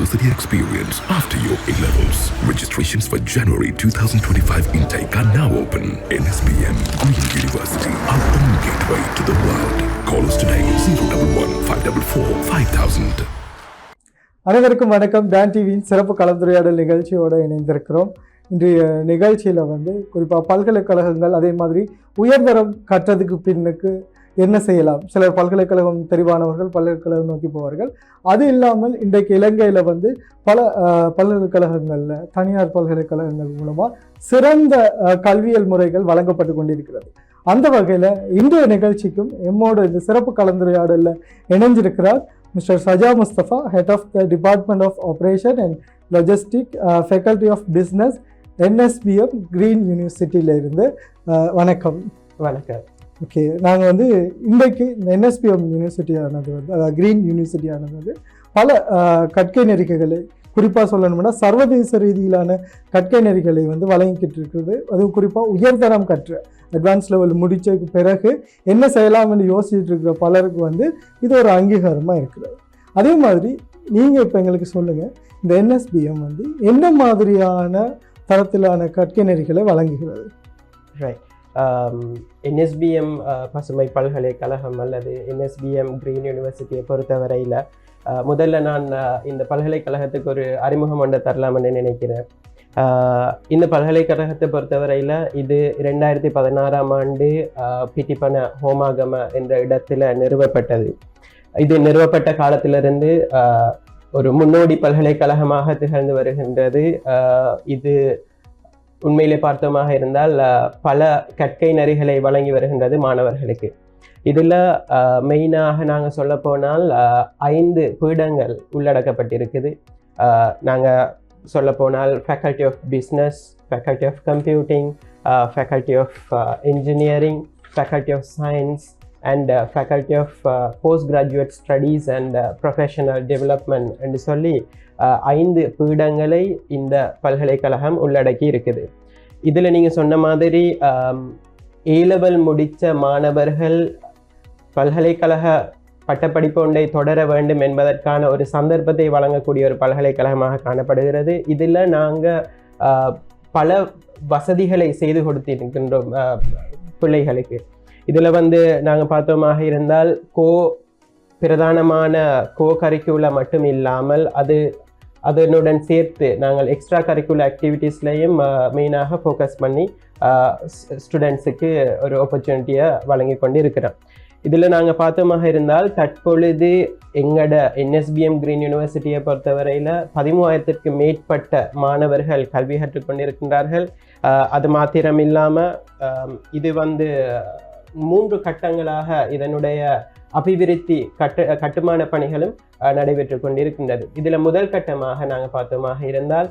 university experience after your A-levels. Registrations for January 2025 intake are now open. NSBM Green University, our own gateway to the world. Call us today 011-544-5000. அனைவருக்கும் வணக்கம். Don டிவியின் சிறப்பு கலந்துரையாடல் நிகழ்ச்சியோடு இணைந்திருக்கிறோம். இன்றைய நிகழ்ச்சியில் குறிப்பாக பல்கலைக்கழகங்கள் அதே மாதிரி உயர்தரம் கற்றதுக்கு பின்னுக்கு என்ன செய்யலாம். சிலர் பல்கலைக்கழகம் தெரிவானவர்கள் பல்கலைக்கழகம் நோக்கி போவார்கள். அது இல்லாமல் இன்றைக்கு இலங்கையில் பல பல்கலைக்கழகங்களில் தனியார் பல்கலைக்கழகங்கள் மூலமாக சிறந்த கல்வியல் முறைகள் வழங்கப்பட்டு கொண்டிருக்கிறது. அந்த வகையில் இன்றைய நிகழ்ச்சிக்கும் எம்மோட இந்த சிறப்பு கலந்துரையாடலில் இணைஞ்சிருக்கிறார் mister Saja Mustafa, head of the department of operation and logistic, faculty of business, NSBM green யூனிவர்சிட்டியில இருந்து. வணக்கம். வணக்கம். ஓகே, நாங்கள் இன்றைக்கு இந்த NSBM யூனிவர்சிட்டியானது கிரீன் யூனிவர்சிட்டியானது பல கற்கை நெறிகளை, குறிப்பாக சொல்லணும்னா சர்வதேச ரீதியிலான கற்கை நெறிகளை வழங்கிக்கிட்டு இருக்குது. அதுவும் குறிப்பாக உயர்தரம் கற்ற அட்வான்ஸ் லெவல் முடிச்சதுக்கு பிறகு என்ன செய்யலாம் என்று யோசிச்சுட்டு இருக்கிற பலருக்கு இது ஒரு அங்கீகாரமாக இருக்கிறது. அதே மாதிரி நீங்கள் இப்போ எங்களுக்கு சொல்லுங்கள், இந்த NSBM என்ன மாதிரியான தரத்திலான கற்கை நெறிகளை வழங்குகிறது? ரைட். NSBM பசுமை பல்கலைக்கழகம் அல்லது NSBM கிரீன் யூனிவர்சிட்டியை பொறுத்தவரையில் முதல்ல நான் இந்த பல்கலைக்கழகத்துக்கு ஒரு அறிமுகம் ஒன்று தரலாம்னு நினைக்கிறேன். இந்த பல்கலைக்கழகத்தை பொறுத்தவரையில் இது 2016ஆம் ஆண்டு பிட்டிப்பன ஹோமாகம என்ற இடத்துல நிறுவப்பட்டது. இது நிறுவப்பட்ட காலத்திலிருந்து ஒரு முன்னோடி பல்கலைக்கழகமாக திகழ்ந்து வருகின்றது. இது உண்மையிலே பார்த்தோமாக இருந்தால் பல கற்கை நெறிகளை வழங்கி வருகின்றது மாணவர்களுக்கு. இதில் மெயினாக நாங்கள் சொல்ல போனால் 5 பீடங்கள் உள்ளடக்கப்பட்டிருக்குது. நாங்கள் சொல்ல போனால் faculty of business, faculty of computing, faculty of engineering, faculty of science and faculty of post graduate studies and professional development என்று சொல்லி 5 பீடங்களை இந்த பல்கலைக்கழகம் உள்ளடக்கி இருக்குது. இதில் நீங்கள் சொன்ன மாதிரி A-லெவல் முடித்த மாணவர்கள் பல்கலைக்கழக பட்டப்படிப்பு ஒன்றை தொடர வேண்டும் என்பதற்கான ஒரு சந்தர்ப்பத்தை வழங்கக்கூடிய ஒரு பல்கலைக்கழகமாக காணப்படுகிறது. இதில் நாங்கள் பல வசதிகளை செய்து கொடுத்திருக்கின்றோம் பிள்ளைகளுக்கு. இதில் நாங்கள் பார்த்தோமாக இருந்தால் பிரதானமான கரிக்குலர் மட்டும் இல்லாமல் அதனுடன் சேர்த்து நாங்கள் எக்ஸ்ட்ரா கரிக்குலர் ஆக்டிவிட்டீஸ்லையும் மெயினாக ஃபோக்கஸ் பண்ணி ஸ்டூடெண்ட்ஸுக்கு ஒரு ஆப்பர்ச்சுனிட்டியை வழங்கி கொண்டு இருக்கிறோம். இதில் நாங்கள் பார்த்தோமாக இருந்தால் தற்பொழுது எங்களோட NSBM கிரீன் யூனிவர்சிட்டியை பொறுத்தவரையில் 13,000க்கு மேற்பட்ட மாணவர்கள் கல்வி கற்றுக்கொண்டிருக்கின்றார்கள். அது மாத்திரம் இல்லாமல் இது 3 கட்டங்களாக இதனுடைய அபிவிருத்தி கட்டுமான பணிகளும் நடைபெற்று கொண்டிருக்கின்றது. இதில் முதல் கட்டமாக நாங்கள் பார்த்தோமாக இருந்தால்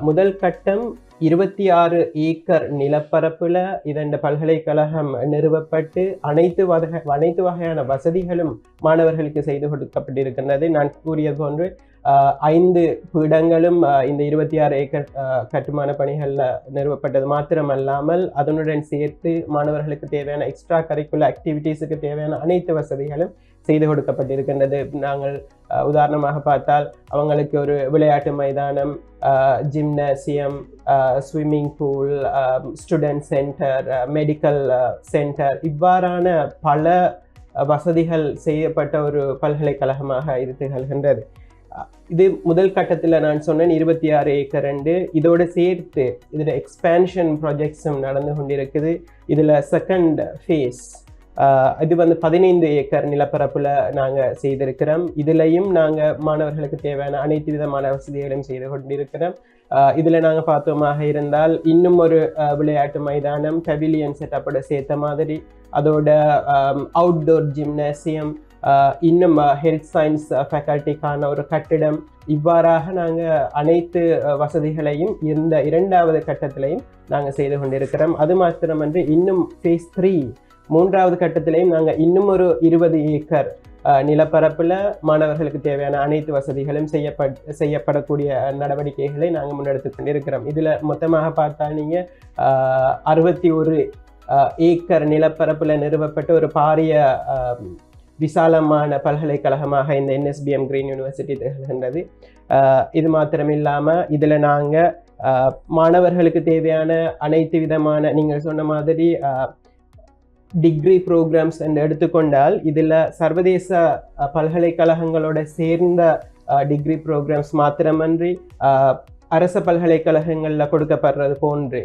முதல் கட்டம் 26 ஏக்கர் நிலப்பரப்பில் இதன் பல்கலைக்கழகம் நிறுவப்பட்டு அனைத்து வகையான வசதிகளும் மாணவர்களுக்கு செய்து கொடுக்கப்பட்டிருக்கின்றது. நான் கூறியது போன்று 5 பீடங்களும் இந்த 26 ஏக்கர் கட்டுமான பணிகளில் நிறுவப்பட்டது மாத்திரமல்லாமல் அதனுடன் சேர்த்து மாணவர்களுக்கு தேவையான எக்ஸ்ட்ரா கரிக்குலர் ஆக்டிவிட்டீஸுக்கு தேவையான அனைத்து வசதிகளும் செய்து கொடுக்கப்பட்டிருக்கின்றது. நாங்கள் உதாரணமாக பார்த்தால் அவங்களுக்கு ஒரு விளையாட்டு மைதானம், gymnasium, swimming pool, student centre, medical centre, இவ்வாறான பல வசதிகள் செய்யப்பட்ட ஒரு பல்கலைக்கழகமாக இது திகழ்கின்றது. இது முதல் கட்டத்தில் நான் சொன்னேன் 26 ஏக்கர். இதோடு சேர்த்து இதில் எக்ஸ்பேன்ஷன் ப்ராஜெக்ட்ஸும் நடந்து கொண்டிருக்குது. இதில் செகண்ட் ஃபேஸ் இது 15 ஏக்கர் நிலப்பரப்பில் நாங்கள் செய்திருக்கிறோம். இதுலையும் நாங்கள் மாணவர்களுக்கு தேவையான அனைத்து விதமான வசதிகளையும் செய்து கொண்டிருக்கிறோம். இதில் நாங்கள் பார்த்தோமாக இருந்தால் இன்னும் ஒரு விளையாட்டு மைதானம், பெவிலியன் செட்டப்போட சேர்த்த மாதிரி, அதோட அவுட்டோர் ஜிம்னாசியம், இன்னும் ஹெல்த் சயின்ஸ் ஃபேக்கல்ட்டிக்கான ஒரு கட்டிடம், இவ்வாறாக நாங்கள் அனைத்து வசதிகளையும் இந்த 2வது கட்டத்திலையும் நாங்கள் செய்து கொண்டிருக்கிறோம். அது மாத்திரமன்றி இன்னும் ஃபேஸ் 3 3வது கட்டத்திலையும் நாங்கள் இன்னும் ஒரு 20 ஏக்கர் நிலப்பரப்பில் மாணவர்களுக்கு தேவையான அனைத்து வசதிகளும் செய்யப்படக்கூடிய நடவடிக்கைகளை நாங்கள் முன்னெடுத்து கொண்டிருக்கிறோம். இதில் மொத்தமாக பார்த்தா நீங்கள் 61 ஏக்கர் நிலப்பரப்பில் நிறுவப்பட்ட ஒரு பாரிய விசாலமான பல்கலைக்கழகமாக இந்த NSBM கிரீன் யூனிவர்சிட்டி திகழ்கின்றது. இது மாத்திரமில்லாமல் இதில் நாங்கள் மாணவர்களுக்கு தேவையான அனைத்து விதமான நீங்கள் சொன்ன மாதிரி டிகிரி ப்ரோக்ராம்ஸ் என்று எடுத்துக்கொண்டால் இதில் சர்வதேச பல்கலைக்கழகங்களோட சேர்ந்த டிகிரி ப்ரோக்ராம்ஸ் மாத்திரமன்றி அரச பல்கலைக்கழகங்களில் கொடுக்கப்படுறது போன்று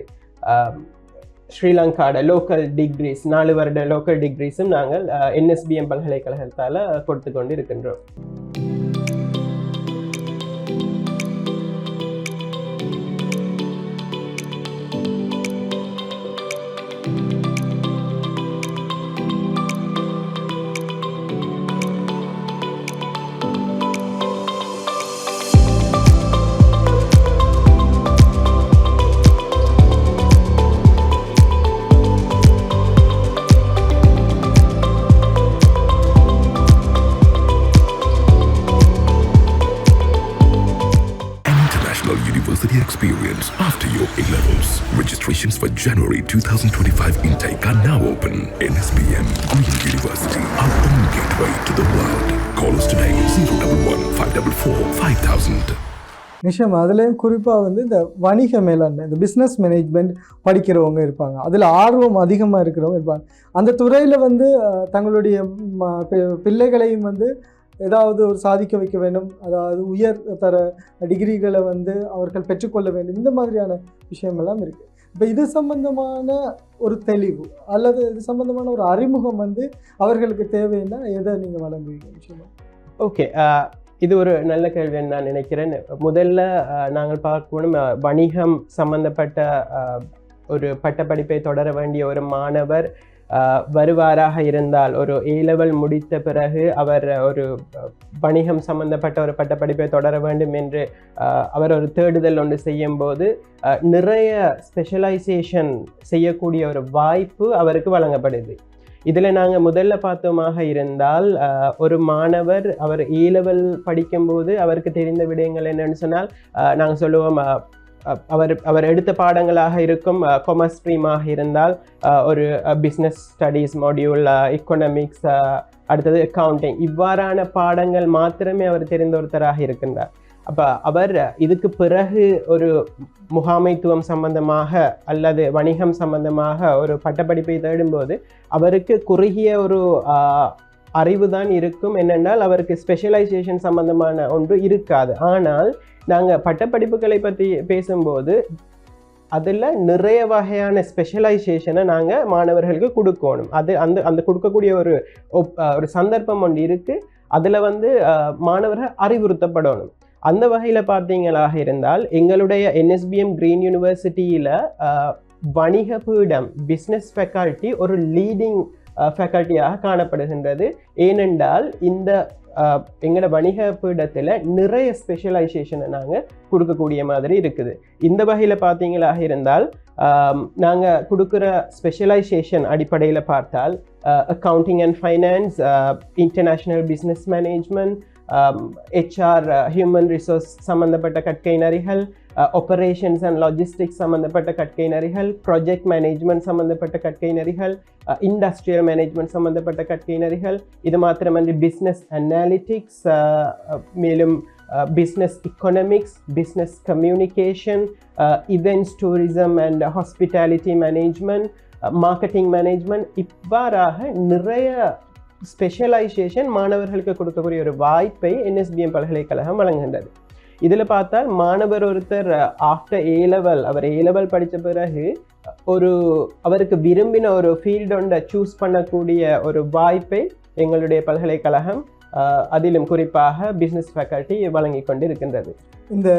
ஸ்ரீலங்காவோட லோக்கல் டிகிரிஸ் 4 வருட லோக்கல் டிகிரிஸும் நாங்கள் NSBM பல்கலைக்கழகத்தால் கொடுத்து கொண்டு இருக்கின்றோம். University experience after your A-levels. Registrations for January 2025 intake are now open. NSBM Green University, our own gateway to the world. Call us today 011 544 5000. நிஷம், அதுலேயும் குறிப்பாக வந்து இந்த வணிக மேலாண்மை, இந்த பிஸ்னஸ் மேனேஜ்மெண்ட் படிக்கிறவங்க இருப்பாங்க, அதில் ஆர்வம் அதிகமாக இருக்கிறவங்க இருப்பாங்க. அந்த துறையில் வந்து தங்களுடைய பிள்ளைகளையும் வந்து ஏதாவது ஒரு சாதிக்க வைக்க வேண்டும், அதாவது உயர் தர டிகிரிகளை வந்து அவர்கள் பெற்றுக்கொள்ள வேண்டும், இந்த மாதிரியான விஷயமெல்லாம் இருக்குது. இப்போ இது சம்பந்தமான ஒரு தெளிவு அல்லது இது சம்பந்தமான ஒரு அறிமுகம் வந்து அவர்களுக்கு தேவைன்னா எதை நீங்கள் வழங்குவீங்க விஷயமா? ஓகே, இது ஒரு நல்ல கேள்வின்னு நான் நினைக்கிறேன். முதல்ல நாங்கள் பார்க்கணும், வணிகம் சம்பந்தப்பட்ட ஒரு பட்டப்படிப்பை தொடர வேண்டிய ஒரு மாணவர் வருவாராக இருந்தால், ஒரு A-level முடித்த பிறகு அவர் ஒரு வணிகம் சம்பந்தப்பட்ட ஒரு பட்டப்படிப்பை தொடர வேண்டும் என்று அவர் ஒரு தேடுதல் ஒன்று செய்யும் போது நிறைய ஸ்பெஷலைசேஷன் செய்யக்கூடிய ஒரு வாய்ப்பு அவருக்கு வழங்கப்படுது. இதில் நாங்கள் முதல்ல பார்த்தோமாக இருந்தால், ஒரு மாணவர் அவர் A-level படிக்கும்போது அவருக்கு தெரிந்த விடயங்கள் என்னன்னு சொன்னால், நாங்கள் சொல்லுவோம் அவர் எடுத்த பாடங்களாக இருக்கும். காமர்ஸ் ஸ்ட்ரீமாக இருந்தால் ஒரு பிஸ்னஸ் ஸ்டடீஸ் மாடியூல், எக்கனாமிக்ஸ், அடுத்தது அக்கவுண்டிங், இவ்வாறான பாடங்கள் மாத்திரமே அவர் தெரிந்த ஒருத்தராக இருக்கின்றார். அப்போ அவர் இதுக்கு பிறகு ஒரு முகாமைத்துவம் சம்பந்தமாக அல்லது வணிகம் சம்பந்தமாக ஒரு பட்டப்படிப்பை தேடும்போது அவருக்கு குறுகிய ஒரு அறிவு தான் இருக்கும். என்னென்றால் அவருக்கு ஸ்பெஷலைசேஷன் சம்பந்தமான ஒன்று இருக்காது. ஆனால் நாங்கள் பட்டப்படிப்புகளை பற்றி பேசும்போது அதில் நிறைய வகையான ஸ்பெஷலைசேஷனை நாங்கள் மாணவர்களுக்கு கொடுக்கணும். அது அந்த கொடுக்கக்கூடிய ஒரு சந்தர்ப்பம் ஒன்று இருக்குது. அதில் வந்து மாணவர்கள் அறிவுறுத்தப்படணும். அந்த வகையில் பார்த்தீங்களாக இருந்தால் எங்களுடைய NSBM கிரீன் யூனிவர்சிட்டியில் வணிக பீடம் பிஸ்னஸ் ஃபேக்கல்ட்டி ஒரு லீடிங் ஃபேக்கல்ட்டியாக காணப்படுகின்றது. ஏனென்றால் இந்த எங்களோட வணிக பீடத்தில் நிறைய ஸ்பெஷலைசேஷனை நாங்கள் கொடுக்கக்கூடிய மாதிரி இருக்குது. இந்த வகையில் பார்த்தீங்களாக இருந்தால் நாங்கள் கொடுக்குற ஸ்பெஷலைசேஷன் அடிப்படையில் பார்த்தால் accounting and finance, international business management, HR human resource சம்மந்தப்பட்ட கற்கை நெறிகள், ஆப்பரேஷன்ஸ் அண்ட் லாஜிஸ்டிக்ஸ் சம்மந்தப்பட்ட கற்கை நெறிகள், ப்ராஜெக்ட் மேனேஜ்மெண்ட் சம்மந்தப்பட்ட கற்கை நெறிகள், இண்டஸ்ட்ரியல் மேனேஜ்மெண்ட் சம்மந்தப்பட்ட கற்கை நெறிகள், இது மாத்திரமன்றி பிஸ்னஸ் அனாலிட்டிக்ஸ், மேலும் business economics, business communication, events tourism and hospitality management, marketing management, இவ்வாறாக நிறைய ஸ்பெஷலைசேஷன் மாணவர்களுக்கு கொடுக்கக்கூடிய ஒரு வாய்ப்பை NSBM பல்கலைக்கழகம் வழங்குகின்றது. இதில் பார்த்தால் மாணவர் ஒருத்தர் ஆஃப்டர் A-level அவர் A-level படித்த பிறகு அவருக்கு விரும்பின ஒரு ஃபீல்டு ஒன்றை சூஸ் பண்ணக்கூடிய ஒரு வாய்ப்பை எங்களுடைய பல்கலைக்கழகம் அதிலும் குறிப்பாக பிஸ்னஸ் ஃபேக்கல்ட்டி வழங்கி கொண்டு இருக்கின்றது. இந்த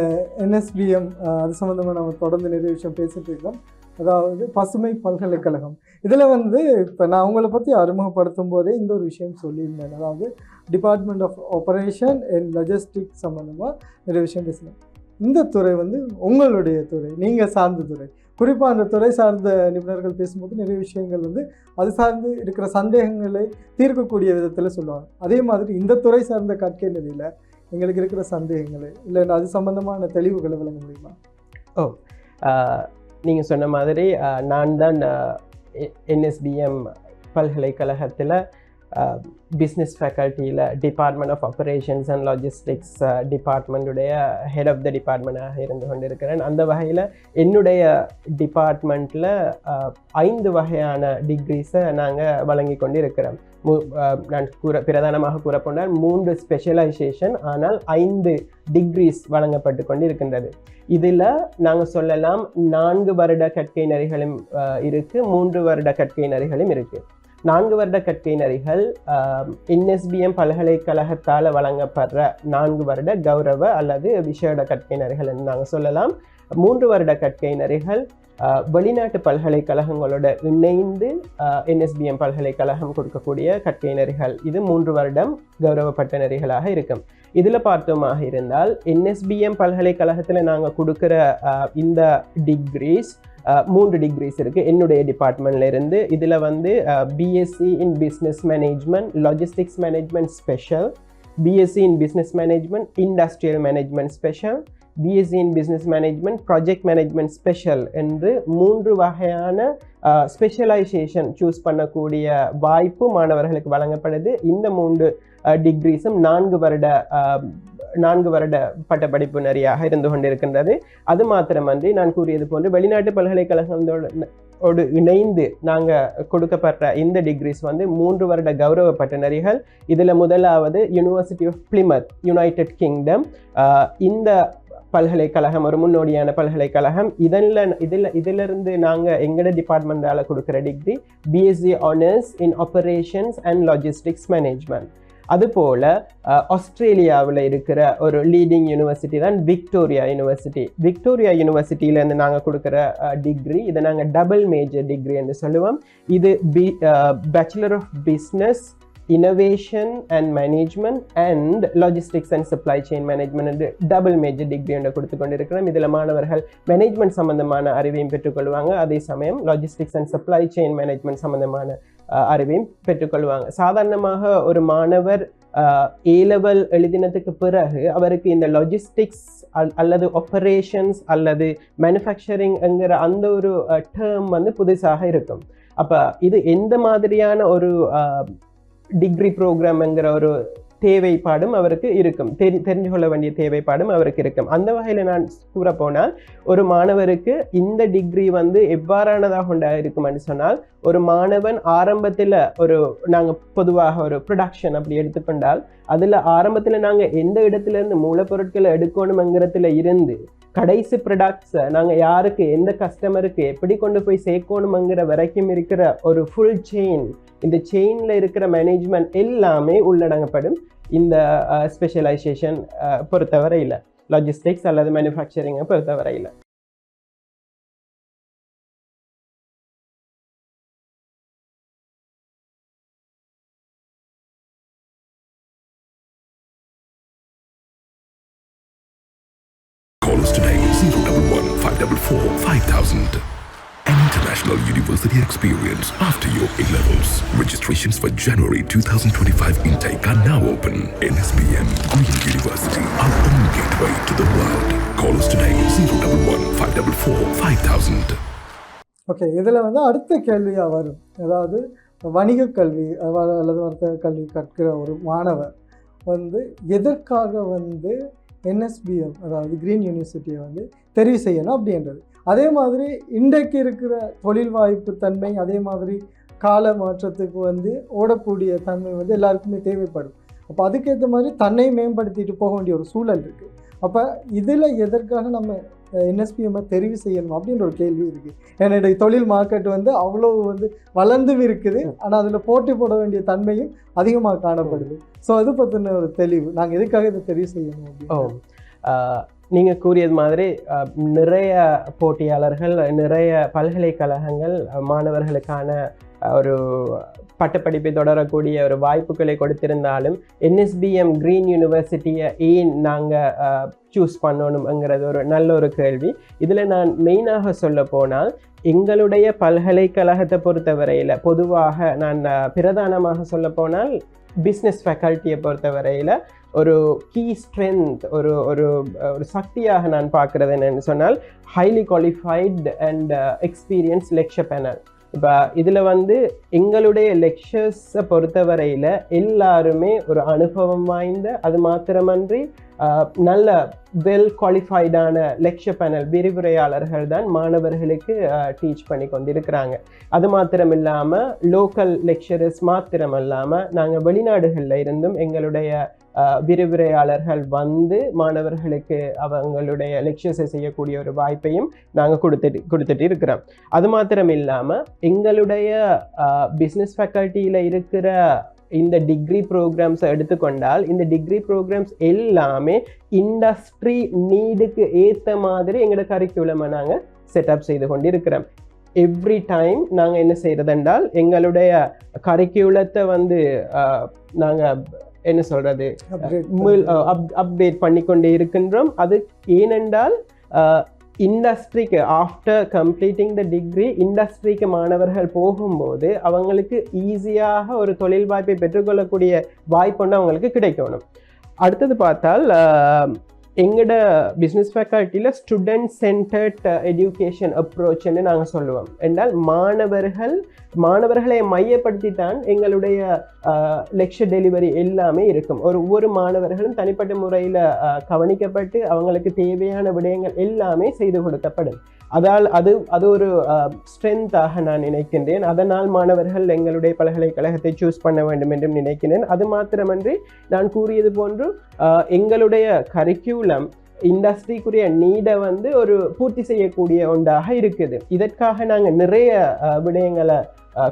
NSBM அது சம்மந்தமாக நம்ம தொடர்ந்து நிறைய விஷயம் பேசிட்டு இருக்கோம். அதாவது பசுமை பல்கலைக்கழகம் இதில் வந்து இப்போ நான் உங்களை பற்றி அறிமுகப்படுத்தும் போதே இந்த ஒரு விஷயம் சொல்லியிருந்தேன். அதாவது department of operation and logistics சம்மந்தமாக நிறைய விஷயம் பேசினேன். இந்த துறை வந்து உங்களுடைய துறை, நீங்கள் சார்ந்த துறை. குறிப்பாக அந்த துறை சார்ந்த நிபுணர்கள் பேசும்போது நிறைய விஷயங்கள் வந்து அது சார்ந்து இருக்கிற சந்தேகங்களை தீர்க்கக்கூடிய விதத்தில் சொல்லுவாங்க. அதே மாதிரி இந்த துறை சார்ந்த கற்கை நிலையில் எங்களுக்கு இருக்கிற சந்தேகங்களை இல்லை அது சம்பந்தமான தெளிவுகளை வழங்க முடியுமா? நீங்கள் சொன்ன மாதிரி நான் தான் NSBM பல்கலைக்கழகத்தில் பிஸ்னஸ் ஃபேக்கல்ட்டியில் department of operations and logistics டிபார்ட்மெண்ட்டுடைய ஹெட் ஆஃப் த டிபார்ட்மெண்ட்டாக இருந்து கொண்டிருக்கிறேன். அந்த வகையில் என்னுடைய டிபார்ட்மெண்ட்டில் 5 வகையான டிகிரிஸை நாங்கள் வழங்கி கொண்டு இருக்கிறோம். நான் பிரதானமாக கூறப்போனால் 3 ஸ்பெஷலைசேஷன், ஆனால் 5 டிகிரிஸ் வழங்கப்பட்டு கொண்டு இருக்கின்றது. இதில் நாங்கள் சொல்லலாம் 4 வருட கற்கை நெறிகளும் இருக்குது, 3 வருட கற்கை நெறிகளும் இருக்குது. 4 வருட கற்கை நெறிகள் NSBM பல்கலைக்கழகத்தால் வழங்கப்படுற 4 வருட கௌரவ அல்லது விசேட கற்கை நெறிகள் என்று நாங்கள் சொல்லலாம். 3 வருட கற்கை நெறிகள் வெளிநாட்டு பல்கலைக்கழகங்களோட இணைந்து NSBM பல்கலைக்கழகம் கொடுக்கக்கூடிய கற்கை நெறிகள். இது 3 வருடம் கௌரவப்பட்ட நெறிகளாக இருக்கும். இதில் பார்த்தோமாக இருந்தால் NSBM பல்கலைக்கழகத்தில் நாங்கள் கொடுக்குற இந்த டிகிரிஸ் 3 டிகிரிஸ் இருக்குது என்னுடைய டிபார்ட்மெண்ட்ல இருந்து. இதில் வந்து BSc in business management, logistics management special, BSc in business management, industrial management special, BSc in business management, project management special என்று 3 வகையான ஸ்பெஷலைசேஷன் சூஸ் பண்ணக்கூடிய வாய்ப்பு மாணவர்களுக்கு வழங்கப்படுது. இந்த 3 டிகிரிஸும் 4 வருட பட்டப்படிப்பு நெறியாக இருந்து கொண்டிருக்கின்றது. அது மாத்திரமன்றி நான் கூறியது போன்று வெளிநாட்டு பல்கலைக்கழகங்களோடு இணைந்து நாங்கள் கொடுக்கப்படுற இந்த டிகிரிஸ் வந்து 3 வருட கௌரவப்பட்ட நெறிகள். இதில் முதலாவது யூனிவர்சிட்டி ஆஃப் பிளிமத், யுனைடெட் கிங்டம். இந்த பல்கலைக்கழகம் ஒரு முன்னோடியான பல்கலைக்கழகம். இதிலிருந்து நாங்கள் எங்களோட டிபார்ட்மெண்டால் கொடுக்குற degree BSc honours in operations and logistics management. அதுபோல் ஆஸ்திரேலியாவில் இருக்கிற ஒரு லீடிங் யூனிவர்சிட்டி தான் விக்டோரியா யூனிவர்சிட்டி. விக்டோரியா யூனிவர்சிட்டியிலேருந்து நாங்கள் கொடுக்குற டிகிரி இதை நாங்கள் டபுள் மேஜர் டிகிரி என்று சொல்லுவோம். இது bachelor of business innovation and management and logistics and supply chain management என்று டபுள் மேஜர் டிகிரி என்று கொடுத்து கொண்டிருக்கிறோம். இதில் மாணவர்கள் மேனேஜ்மெண்ட் சம்பந்தமான அறிவையும் பெற்றுக்கொள்வாங்க, அதே சமயம் logistics and supply chain management சம்பந்தமான அறிவையும் பெற்றுக்கொள்வாங்க. சாதாரணமாக ஒரு மாணவர் A-level எழுதினதுக்கு பிறகு அவருக்கு இந்த லாஜிஸ்டிக்ஸ் அல்லது ஆப்ரேஷன்ஸ் அல்லது மேனுஃபேக்சரிங் என்கிற அந்த ஒரு டேர்ம் வந்து புதுசாக இருக்கும். அப்போ இது எந்த மாதிரியான ஒரு டிகிரி ப்ரோக்ராம்ங்கிற ஒரு தேவைப்பாடும் அவருக்கு இருக்கும், தெரிஞ்சு கொள்ள வேண்டிய தேவைப்பாடும் அவருக்கு இருக்கும். அந்த வகையில் நான் கூற போனால் ஒரு மாணவருக்கு இந்த டிகிரி வந்து எவ்வாறானதாக இருக்கும்னு சொன்னால், ஒரு மாணவன் ஆரம்பத்தில் நாங்கள் பொதுவாக ஒரு ப்ரொடக்ஷன் அப்படி எடுத்துக்கொண்டால் அதில் ஆரம்பத்தில் நாங்கள் எந்த இடத்துலேருந்து மூலப்பொருட்களை எடுக்கணுங்கிறதுல இருந்து கடைசி ப்ராடக்ட்ஸை நாங்கள் யாருக்கு எந்த கஸ்டமருக்கு எப்படி கொண்டு போய் சேர்க்கணுங்கிற வரைக்கும் இருக்கிற ஒரு ஃபுல் செயின், இந்த செயினில் இருக்கிற மேனேஜ்மெண்ட் எல்லாமே உள்ளடங்கப்படும் இந்த ஸ்பெஷலைசேஷன் பொறுத்தவரையில், லாஜிஸ்டிக்ஸ் அல்லது மேனுஃபேக்சரிங்கை பொறுத்தவரையில். Call us today 011 544 5000. An international university experience after your A-levels. Registrations for January 2025 intake are now open. NSBM Green University, our own gateway to the world. Call us today 011 544 5000. Okay, இதில் வந்து அடுத்த கேள்வியாக வரும். அதாவது வணிக கல்வி அல்லது வர்த்தக கல்வி கற்கிற ஒரு மாணவர் வந்து எதற்காக வந்து NSBM அதாவது கிரீன் யூனிவர்சிட்டியை வந்து தெரிவு செய்யணும் அப்படின்றது. அதே மாதிரி இன்றைக்கு இருக்கிற தொழில் வாய்ப்பு தன்மை, அதே மாதிரி கால மாற்றத்துக்கு வந்து ஓடக்கூடிய தன்மை வந்து எல்லாருக்குமே தேவைப்படும். அப்போ அதுக்கேற்ற மாதிரி தன்னை மேம்படுத்திட்டு போக வேண்டிய ஒரு சூழல் இருக்குது. அப்போ இதில் எதற்காக நம்ம NSBM தெரிவு செய்யணும் அப்படின்ற ஒரு கேள்வி இருக்குது. என்னுடைய தொழில் மார்க்கெட் வந்து அவ்வளோ வந்து வளர்ந்தும் இருக்குது, ஆனால் அதில் போட்டி போட வேண்டிய தன்மையும் அதிகமாக காணப்படுது. ஸோ அது பற்றின ஒரு தெளிவு, நாங்கள் எதுக்காக இதை தெரிவு செய்யணும் அப்படின்னு. நீங்கள் கூறியது மாதிரி நிறைய போட்டியாளர்கள், நிறைய பல்கலைக்கழகங்கள் மாணவர்களுக்கான ஒரு பட்டப்படிப்பை தொடரக்கூடிய ஒரு வாய்ப்புகளை கொடுத்திருந்தாலும் NSBM கிரீன் யூனிவர்சிட்டியை ஏன் நாங்கள் சூஸ் பண்ணணுங்கிறது ஒரு நல்ல ஒரு கேள்வி. இதில் நான் மெயினாக சொல்ல போனால், எங்களுடைய பல்கலைக்கழகத்தை பொறுத்தவரையில் பொதுவாக நான் பிரதானமாக சொல்ல போனால் பிஸ்னஸ் ஃபேக்கல்ட்டியை பொறுத்தவரையில் ஒரு கீ ஸ்ட்ரென்த், ஒரு ஒரு ஒரு சக்தியாக நான் பார்க்குறது என்னென்னு சொன்னால், highly qualified and experience lecture panel. இப்போ இதில் வந்து எங்களுடைய லெக்சர்ஸை பொறுத்தவரையில் எல்லாருமே ஒரு அனுபவம் வாய்ந்த, அது மாத்திரமன்றி நல்ல வெல் குவாலிஃபைடான லெக்சர் பேனல் விரிவுரையாளர்கள் தான் மாணவர்களுக்கு டீச் பண்ணி கொண்டிருக்கிறாங்க. அது மாத்திரம் இல்லாமல் லோக்கல் லெக்சரர்ஸ் மாத்திரம் இல்லாமல் நாங்கள் வெளிநாடுகளில் இருந்தும் எங்களுடைய விரிவுரையாளர்கள் வந்து மாணவர்களுக்கு அவங்களுடைய லெக்சர்ஸை செய்யக்கூடிய ஒரு வாய்ப்பையும் நாங்கள் கொடுத்துட்டு இருக்கிறோம். அது மாத்திரம் இல்லாமல் எங்களுடைய பிஸ்னஸ் ஃபேக்கல்ட்டியில் இருக்கிற இந்த டிகிரி ப்ரோக்ராம்ஸை எடுத்துக்கொண்டால் இந்த டிகிரி ப்ரோக்ராம்ஸ் எல்லாமே இண்டஸ்ட்ரி நீடுக்கு ஏற்ற மாதிரி எங்களோட கரிக்குலமை நாங்கள் செட்டப் செய்து கொண்டு இருக்கிறோம். எவ்ரி டைம் நாங்கள் என்ன செய்கிறதென்றால் எங்களுடைய கரிக்குலத்தை வந்து நாங்கள் என்ன சொல்கிறது அப்டேட் பண்ணிக்கொண்டே இருக்கின்றோம். அது ஏனென்றால் இண்டஸ்ட்ரிக்கு ஆஃப்டர் கம்ப்ளீட்டிங் த டிகிரி இண்டஸ்ட்ரிக்கு மாணவர்கள் போகும்போது அவங்களுக்கு ஈஸியாக ஒரு தொழில் வாய்ப்பை பெற்றுக்கொள்ளக்கூடிய வாய்ப்பு அவங்களுக்கு கிடைக்கணும். அடுத்தது பார்த்தால் எங்களோட பிஸ்னஸ் ஃபேக்கல்ட்டியில் ஸ்டூடெண்ட் சென்டர்ட் எஜுகேஷன் அப்ரோச்ன்னு நாங்கள் சொல்லுவோம். என்றால் மாணவர்களை மையப்படுத்தி தான் எங்களுடைய லெக்சர் டெலிவரி எல்லாமே இருக்கும். ஒவ்வொரு மாணவர்களும் தனிப்பட்ட முறையில் கவனிக்கப்பட்டு அவங்களுக்கு தேவையான விடயங்கள் எல்லாமே செய்து கொடுக்கப்படும். அது ஒரு ஸ்ட்ரென்த்தாக நான் நினைக்கின்றேன். அதனால் மாணவர்கள் எங்களுடைய பல்கலைக்கழகத்தை சூஸ் பண்ண வேண்டும் என்றும் நினைக்கிறேன். அது மாத்திரமன்றி நான் கூறியது போன்று எங்களுடைய கரிக்குலம் இண்டஸ்ட்ரிக்குரிய நீடை வந்து ஒரு பூர்த்தி செய்யக்கூடிய ஒன்றாக இருக்குது. இதற்காக நாங்கள் நிறைய விடயங்களை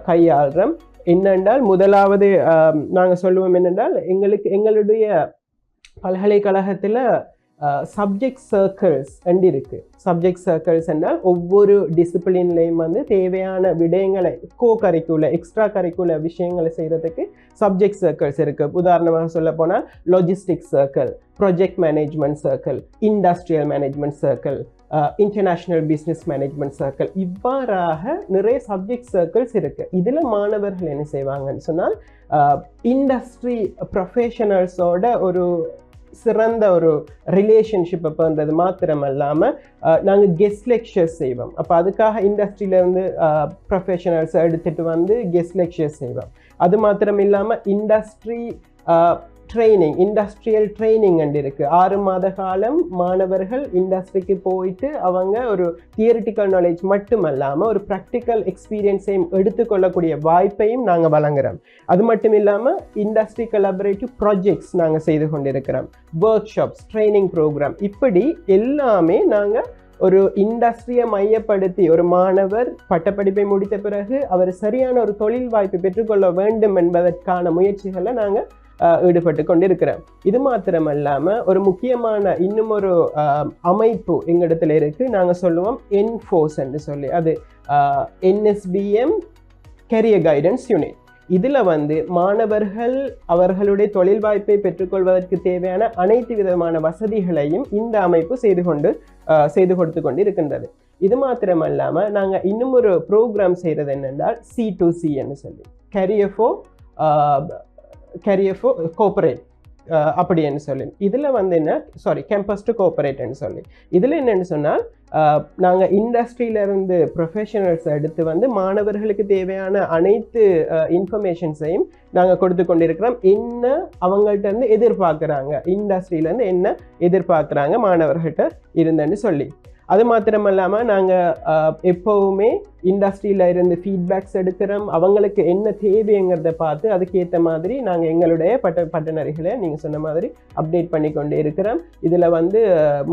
கையாளுறோம். என்னென்றால் முதலாவது நாங்கள் சொல்லுவோம் என்னென்றால் எங்களுடைய பல்கலைக்கழகத்தில் சப்ஜெக்ட் சர்க்கிள்ஸ் இருக்கு. சப்ஜெக்ட் சர்க்கிள்ஸ் என்றால் ஒவ்வொரு டிசிப்ளின்லையும் வந்து தேவையான விடயங்களை கரிக்குலர் எக்ஸ்ட்ரா கரிக்குலர் விஷயங்களை செய்கிறதுக்கு சப்ஜெக்ட் சர்க்கிள்ஸ் இருக்குது. உதாரணமாக சொல்ல போனால் logistics circle, project management circle, industrial management circle, international business management circle, இவ்வாறாக நிறைய சப்ஜெக்ட் சர்க்கிள்ஸ் இருக்குது. இதில் மாணவர்கள் என்ன செய்வாங்கன்னு சொன்னால் இண்டஸ்ட்ரி ப்ரொஃபஷனல்ஸோட ஒரு சிறந்த ஒரு ரிலேஷன்ஷிப்பை பண்ணுறது மாத்திரம் இல்லாமல் நாங்கள் கெஸ்ட் லெக்சர்ஸ் செய்வோம். அப்போ அதுக்காக இண்டஸ்ட்ரியிலேருந்து ப்ரொஃபஷனல்ஸை எடுத்துகிட்டு வந்து கெஸ்ட் லெக்சர்ஸ் செய்வோம். அது மாத்திரம் இல்லாமல் இண்டஸ்ட்ரியல் ட்ரைனிங் இருக்குது. 6 மாத காலம் மாணவர்கள் இண்டஸ்ட்ரிக்கு போயிட்டு அவங்க ஒரு தியரிட்டிக்கல் நாலேஜ் மட்டுமல்லாமல் ஒரு ப்ராக்டிக்கல் எக்ஸ்பீரியன்ஸையும் எடுத்துக்கொள்ளக்கூடிய வாய்ப்பையும் நாங்கள் வழங்குகிறோம். அது மட்டும் இல்லாமல் இண்டஸ்ட்ரி கொலாபரேட்டிவ் ப்ராஜெக்ட்ஸ் நாங்கள் செய்து கொண்டிருக்கிறோம். ஒர்க் ஷாப்ஸ், ட்ரைனிங் ப்ரோக்ராம், இப்படி எல்லாமே நாங்கள் ஒரு இண்டஸ்ட்ரியை மையப்படுத்தி ஒரு மாணவர் பட்டப்படிப்பை முடித்த பிறகு அவர் சரியான ஒரு தொழில் வாய்ப்பை பெற்றுக்கொள்ள வேண்டும் என்பதற்கான முயற்சிகளை நாங்கள் ஈடுபட்டு கொண்டிருக்கிறோம். இது மாத்திரமல்லாமல் ஒரு முக்கியமான இன்னும் ஒரு அமைப்பு எங்களிடத்துல இருக்குது. நாங்கள் சொல்லுவோம் என்ஃபோர்ஸ் என்று சொல்லி. அது NSBM கரியர் கைடன்ஸ் யூனிட். இதில் வந்து மாணவர்கள் அவர்களுடைய தொழில் வாய்ப்பை பெற்றுக்கொள்வதற்கு தேவையான அனைத்து விதமான வசதிகளையும் இந்த அமைப்பு செய்து கொடுத்து கொண்டு இருக்கின்றது. இது மாத்திரமல்லாமல் நாங்கள் இன்னும் ஒரு ப்ரோக்ராம் செய்கிறது என்னென்றால் C2C என்று சொல்லி கேரியர் ஃபார் கோஆபரேட் அப்படின்னு சொல்லி. இதில் வந்து கேம்பஸ் டு கோஆபரேட்னு சொல்லி. இதில் என்னென்னு சொன்னால் நாங்கள் இண்டஸ்ட்ரியிலேருந்து ப்ரொஃபஷனல்ஸ் எடுத்து வந்து மாணவர்களுக்கு தேவையான அனைத்து இன்ஃபர்மேஷன்ஸையும் நாங்கள் கொடுத்து கொண்டிருக்கிறோம். என்ன அவங்கள்ட்ட இருந்து எதிர்பார்க்குறாங்க, இண்டஸ்ட்ரியிலேருந்து என்ன எதிர்பார்க்குறாங்க மாணவர்கள்ட்ட இருந்துன்னு சொல்லி. அது மாத்திரமல்லாமல் நாங்கள் எப்போவுமே இண்டஸ்ட்ரியில் இருந்து ஃபீட்பேக்ஸ் எடுக்கிறோம். அவங்களுக்கு என்ன தேவைங்கிறத பார்த்து அதுக்கேற்ற மாதிரி நாங்கள் எங்களுடைய பட்டனரிகளை நீங்கள் சொன்ன மாதிரி அப்டேட் பண்ணி கொண்டு இருக்கிறோம். இதில் வந்து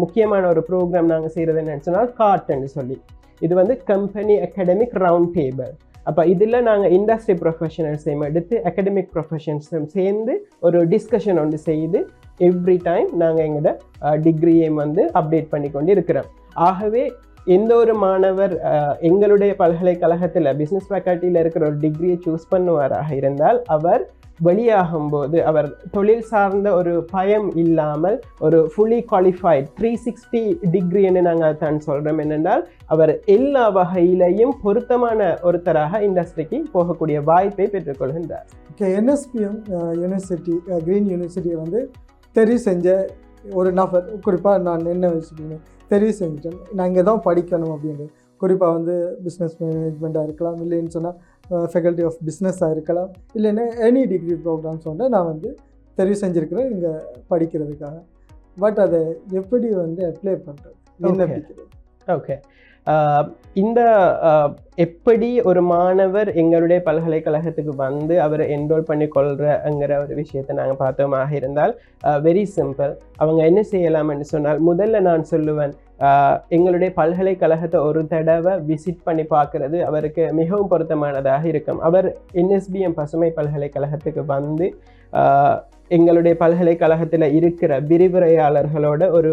முக்கியமான ஒரு ப்ரோக்ராம் நாங்கள் செய்கிறது என்னன்னு சொன்னால் கார்ட்ன்னு சொல்லி. இது வந்து கம்பெனி அகாடமிக் ரவுண்ட் டேபிள். அப்போ இதில் நாங்கள் இண்டஸ்ட்ரி ப்ரொஃபஷனல்ஸையும் எடுத்து அகாடமிக் ப்ரொஃபஷனல்ஸையும் சேர்ந்து ஒரு டிஸ்கஷன் ஒன்று செய்து எவ்ரி டைம் நாங்கள் எங்களோட டிகிரியையும் வந்து அப்டேட் பண்ணி கொண்டு இருக்கிறோம். ஆகவே எந்த ஒரு மாணவர் எங்களுடைய பல்கலைக்கழகத்தில் பிஸ்னஸ் ஃபேக்கல்ட்டியில் இருக்கிற ஒரு டிகிரியை சூஸ் பண்ணுவாராக இருந்தால் அவர் வெளியாகும்போது அவர் தொழில் சார்ந்த ஒரு பயம் இல்லாமல் ஒரு ஃபுல்லி குவாலிஃபைட் 360 டிகிரின்னு நாங்கள் தான் சொல்கிறோம். என்னென்றால் அவர் எல்லா வகையிலையும் பொருத்தமான ஒருத்தராக இண்டஸ்ட்ரிக்கு போகக்கூடிய வாய்ப்பை பெற்றுக்கொள்கின்றார். NSBM யூனிவர்சிட்டி கிரீன் யூனிவர்சிட்டியை வந்து தெரிவு செஞ்ச ஒரு நபர், குறிப்பாக நான் என்ன வச்சுக்கணும் தெரிவு செஞ்சுட்டேன், நான் இங்கே தான் படிக்கணும் அப்படின்றது குறிப்பாக வந்து பிஸ்னஸ் மேனேஜ்மெண்ட்டாக இருக்கலாம், இல்லைன்னு சொன்னால் ஃபேக்கல்ட்டி ஆஃப் பிஸ்னஸாக இருக்கலாம், இல்லைன்னா எனி டிகிரி ப்ரோக்ராம்ஸ் வந்து நான் வந்து தெரிவு செஞ்சுருக்கிறேன் இங்கே படிக்கிறதுக்காக. பட் அதை எப்படி வந்து அப்ளை பண்ணுறது, விண்ணப்பிக்கிறது? ஓகே, இந்த எப்படி ஒரு மாணவர் எங்களுடைய பல்கலைக்கழகத்துக்கு வந்து அவர் என்ரோல் பண்ணி கொள்றங்கிற ஒரு விஷயத்தை நாங்கள் பார்த்தோமாக இருந்தால் வெரி சிம்பிள். அவங்க என்ன செய்யலாம்னு சொன்னால், முதல்ல நான் சொல்லுவேன், எங்களுடைய பல்கலைக்கழகத்தை ஒரு தடவை விசிட் பண்ணி பார்க்குறது அவருக்கு மிகவும் பொருத்தமானதாக இருக்கும். அவர் NSBM பசுமை பல்கலைக்கழகத்துக்கு வந்து எங்களுடைய பல்கலைக்கழகத்தில் இருக்கிற விரிவுரையாளர்களோட ஒரு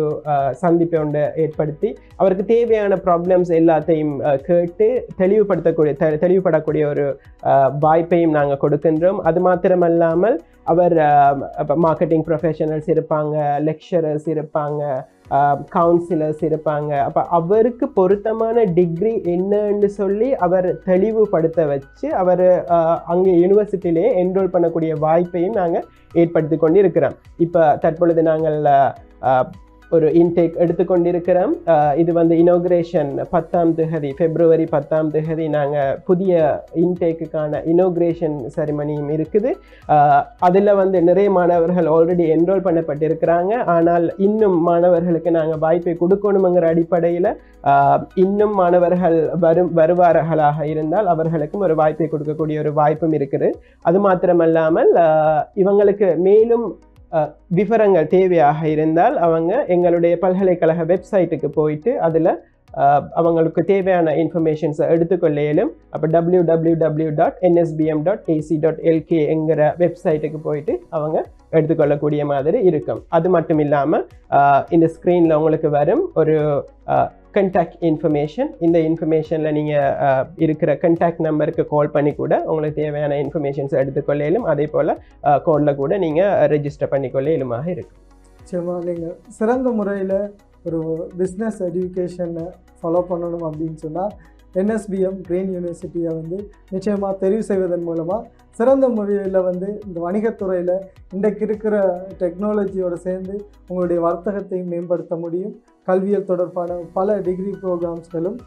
சந்திப்பை ஒன்று ஏற்படுத்தி அவருக்கு தேவையான ப்ராப்ளம்ஸ் எல்லாத்தையும் கேட்டு தெளிவுபடக்கூடிய ஒரு வாய்ப்பையும் நாங்கள் கொடுக்கின்றோம். அது மாத்திரமல்லாமல் அவர் மார்க்கெட்டிங் ப்ரொஃபஷனல்ஸ் இருப்பாங்க, லெக்சரர்ஸ் இருப்பாங்க, கவுன்சிலர்ஸ் இருப்பாங்க. அப்போ அவருக்கு பொருத்தமான டிகிரி என்னன்னு சொல்லி அவர் தெளிவுபடுத்த வச்சு அவர் அங்கே யூனிவர்சிட்டியிலே என்ரோல் பண்ணக்கூடிய வாய்ப்பையும் நாங்கள் ஏற்படுத்தி கொண்டு இருக்கிறோம். இப்போ தற்பொழுது நாங்கள் ஒரு இன்டேக் எடுத்துக்கொண்டிருக்கிறோம். இது வந்து இனோக்ரேஷன் 10ஆம் தேதி, February 10ஆம் தேதி நாங்கள் புதிய இன்டேக்குக்கான இனோக்ரேஷன் செரிமனியும் இருக்குது. அதில் வந்து நிறைய மாணவர்கள் ஆல்ரெடி என்ரோல் பண்ணப்பட்டிருக்கிறாங்க. ஆனால் இன்னும் மாணவர்களுக்கு நாங்கள் வாய்ப்பை கொடுக்கணுங்கிற அடிப்படையில் இன்னும் மாணவர்கள் வருவார்களாக இருந்தால் அவர்களுக்கும் ஒரு வாய்ப்பை கொடுக்கக்கூடிய ஒரு வாய்ப்பும் இருக்குது. அது மாத்திரமல்லாமல் இவங்களுக்கு மேலும் விவரங்கள் தேவையாக இருந்தால் அவங்க எங்களுடைய பல்கலைக்கழக வெப்சைட்டுக்கு போயிட்டு அதில் அவங்களுக்கு தேவையான இன்ஃபர்மேஷன்ஸை எடுத்துக்கொள்ளையிலும். அப்போ www.nsbm.ac.lk என்கிற வெப்சைட்டுக்கு போயிட்டு அவங்க எடுத்துக்கொள்ளக்கூடிய மாதிரி இருக்கும். அது மட்டும் இல்லாமல் இந்த ஸ்க்ரீனில் உங்களுக்கு வரும் ஒரு கண்டாக்ட் இன்ஃபர்மேஷன். இந்த இன்ஃபர்மேஷனில் நீங்கள் இருக்கிற கண்டாக்ட் நம்பருக்கு கால் பண்ணி கூட உங்களுக்கு தேவையான இன்ஃபர்மேஷன்ஸ் எடுத்துக்கொள்ளையிலும். அதே போல் கோடில் கூட நீங்கள் ரெஜிஸ்டர் பண்ணிக்கொள்ளையிலுமாக இருக்கும். நிச்சயமாக நீங்கள் சிறந்த முறையில் ஒரு பிஸ்னஸ் எஜுகேஷனை ஃபாலோ பண்ணணும் அப்படின்னு சொன்னால் NSBM கிரீன் யூனிவர்சிட்டியை வந்து நிச்சயமாக தெரிவு செய்வதன் மூலமாக சிறந்த முறையில் வந்து இந்த வணிகத்துறையில் இன்றைக்கு இருக்கிற டெக்னாலஜியோடு சேர்ந்து உங்களுடைய வர்த்தகத்தையும் மேம்படுத்த முடியும். கல்வியல் தொடர்பான பல டிகிரி ப்ரோக்ராம்ஸ்களும்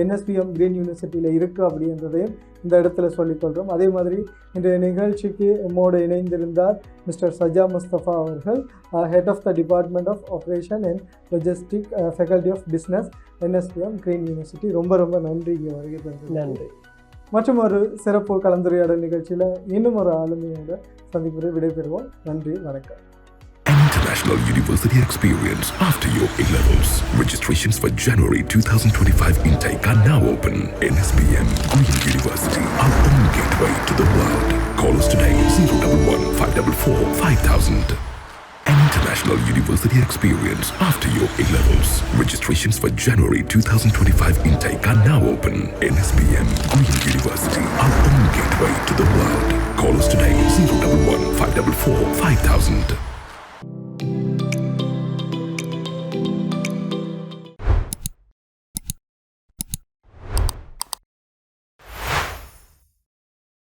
NSBM கிரீன் யூனிவர்சிட்டியில் இருக்குது அப்படின்றதையும் இந்த இடத்துல சொல்லிக்கொள்கிறோம். அதே மாதிரி இன்றைய நிகழ்ச்சிக்கு நம்மோடு இணைந்திருந்தார் மிஸ்டர் சஜா முஸ்தபா அவர்கள், head of the department of operation and logistic, faculty of business, NSBM green university. ரொம்ப ரொம்ப நன்றி இங்கே வருகை தந்தது. நன்றி. மற்றும் ஒரு சிறப்பு கலந்துரையாடல் நிகழ்ச்சியில் இன்னும் ஒரு ஆளுமையோட சந்திப்பு விடைபெறுவோம். நன்றி, வணக்கம். International University experience after your A-levels. Registrations for January 2025 intake are now open. NSBM Green University, our own gateway to the world. Call us today 011-544-5000. An international university experience after your A-levels. Registrations for January 2025 intake are now open. NSBM Green University, our own gateway to the world. Call us today 011-544-5000.